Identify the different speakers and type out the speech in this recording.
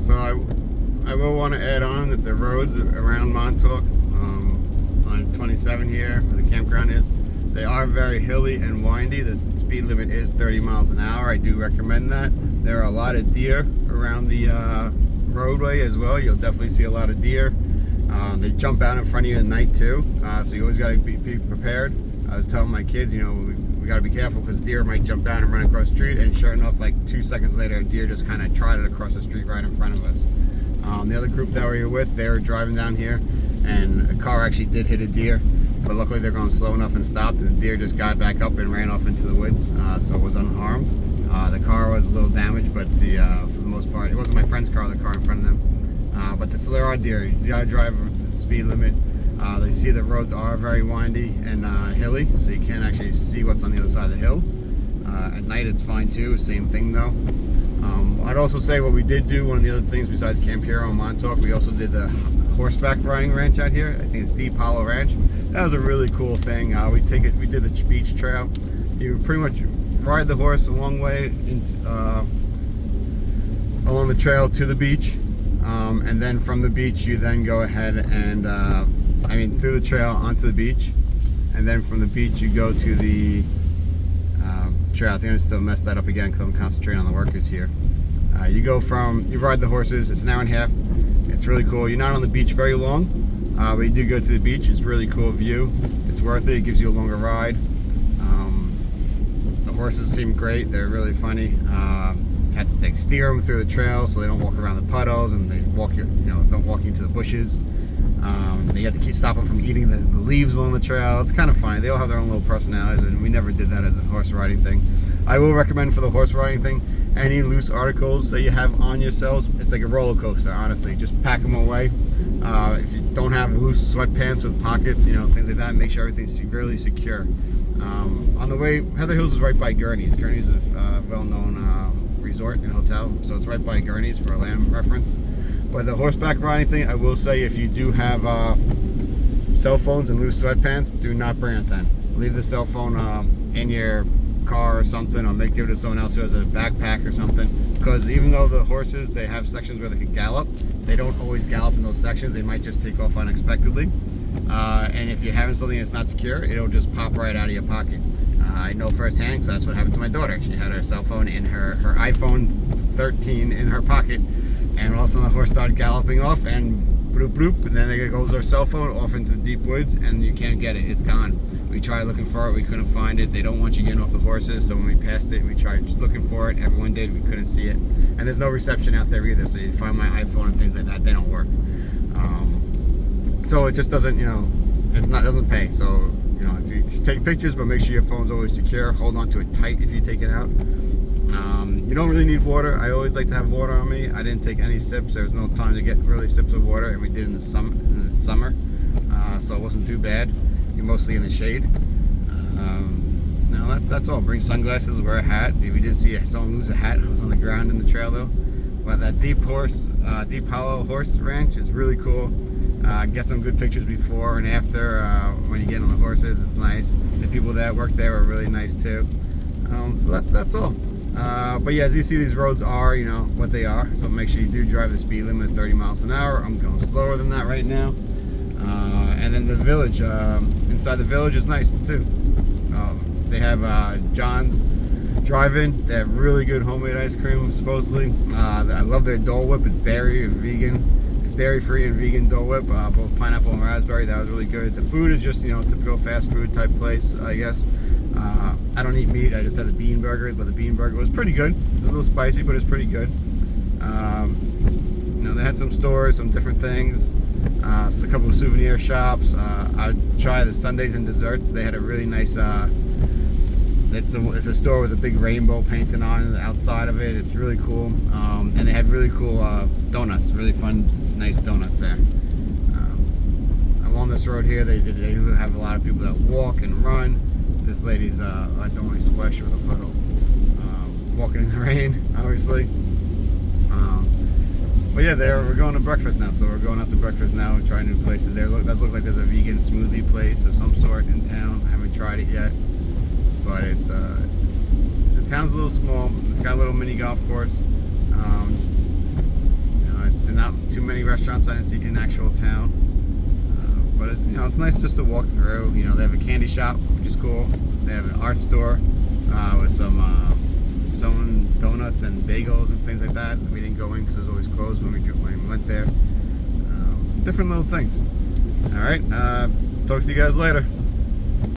Speaker 1: So I will want to add on that the roads around Montauk, on 27 here, where the campground is, they are very hilly and windy. The speed limit is 30 miles an hour. I do recommend that. There are a lot of deer around the roadway as well. You'll definitely see a lot of deer. They jump out in front of you at night too, so you always got to be prepared. I was telling my kids, you know, we got to be careful because deer might jump down and run across the street, and sure enough, like 2 seconds later, a deer just kind of trotted across the street right in front of us. The other group that we were with, they were driving down here, and a car actually did hit a deer, but luckily they're going slow enough and stopped, and the deer just got back up and ran off into the woods, so it was unharmed. The car was a little damaged, but for the most part, it wasn't my friend's car, the car in front of them. But so there are deer. You gotta drive the speed limit. They see the roads are very windy and hilly, so you can't actually see what's on the other side of the hill. At night it's fine too, same thing though. I'd also say what we did do, one of the other things besides Camp Hero and Montauk, we also did the horseback riding ranch out here. I think it's Deep Hollow Ranch. That was a really cool thing. We did the beach trail. You pretty much ride the horse a long way along the trail to the beach, and then from the beach you then go ahead and through the trail onto the beach, and then from the beach you go to the trail. I think I still messed that up again because I'm concentrating on the workers here. You ride the horses. It's an hour and a half. It's really cool. You're not on the beach very long, but you do go to the beach. It's a really cool view. It's worth it. It gives you a longer ride. The horses seem great. They're really funny. You have to steer them through the trail so they don't walk around the puddles, and they don't walk into the bushes. You have to keep stopping from eating the leaves along the trail. It's kind of funny. They all have their own little personalities, and we never did that as a horse riding thing. I will recommend for the horse riding thing, any loose articles that you have on yourselves, it's like a roller coaster, honestly. Just pack them away. If you don't have loose sweatpants with pockets, things like that, make sure everything's really secure. On the way, Hither Hills is right by Gurney's. Gurney's is a well-known resort and hotel, so it's right by Gurney's for a land reference. But the horseback riding thing, I will say, if you do have cell phones and loose sweatpants, do not bring it then. Leave the cell phone in your car or something, or give it to someone else who has a backpack or something, because even though the horses, they have sections where they can gallop, they don't always gallop in those sections. They might just take off unexpectedly, and if you're having something that's not secure, it'll just pop right out of your pocket. I know firsthand because that's what happened to my daughter. She had her cell phone in her iPhone 13 in her pocket, and all of a sudden the horse started galloping off, and bloop bloop, and then there goes our cell phone off into the deep woods, and you can't get it. It's gone. We tried looking for it, we couldn't find it. They don't want you getting off the horses, so when we passed it, we tried looking for it. Everyone did, we couldn't see it. And there's no reception out there either, so you find my iPhone and things like that, they don't work. So it just doesn't, doesn't pay. So, if you take pictures, but make sure your phone's always secure. Hold on to it tight if you take it out. You don't really need water. I always like to have water on me. I didn't take any sips. There was no time to get really sips of water, and we did in the summer, so it wasn't too bad. You're mostly in the shade. No, that's all. Bring sunglasses, wear a hat. We did see someone lose a hat. It was on the ground in the trail though. But that Deep Hollow Horse Ranch is really cool. Get some good pictures before and after when you get on the horses. It's nice. The people that work there are really nice too. So that's all. But yeah, as you see, these roads are, what they are. So make sure you do drive the speed limit at 30 miles an hour. I'm going slower than that right now. And then the village, inside the village is nice too. They have John's Drive-In. They have really good homemade ice cream, supposedly. I love their Dole Whip. It's dairy and vegan. It's dairy-free and vegan Dole Whip, both pineapple and raspberry. That was really good. The food is just, typical fast food type place, I guess. I don't eat meat. I just had the bean burgers, but the bean burger was pretty good. It was a little spicy, but it's pretty good. They had some stores, some different things. A couple of souvenir shops. I tried the sundaes and desserts. They had a really nice. It's a store with a big rainbow painted on the outside of it. It's really cool, and they had really cool donuts. Really fun, nice donuts there. Along this road here, they do have a lot of people that walk and run. This lady's I don't want to splash her with a puddle. Walking in the rain, obviously. But yeah, we're going to breakfast now, so we're going out to breakfast now and trying new places there. Does look like there's a vegan smoothie place of some sort in town. I haven't tried it yet, but the town's a little small. It's got a little mini golf course. not too many restaurants I didn't see in actual town. But it's nice just to walk through. They have a candy shop, which is cool. They have an art store with some donuts and bagels and things like that. We didn't go in because it was always closed when we went there. Different little things. All right, talk to you guys later.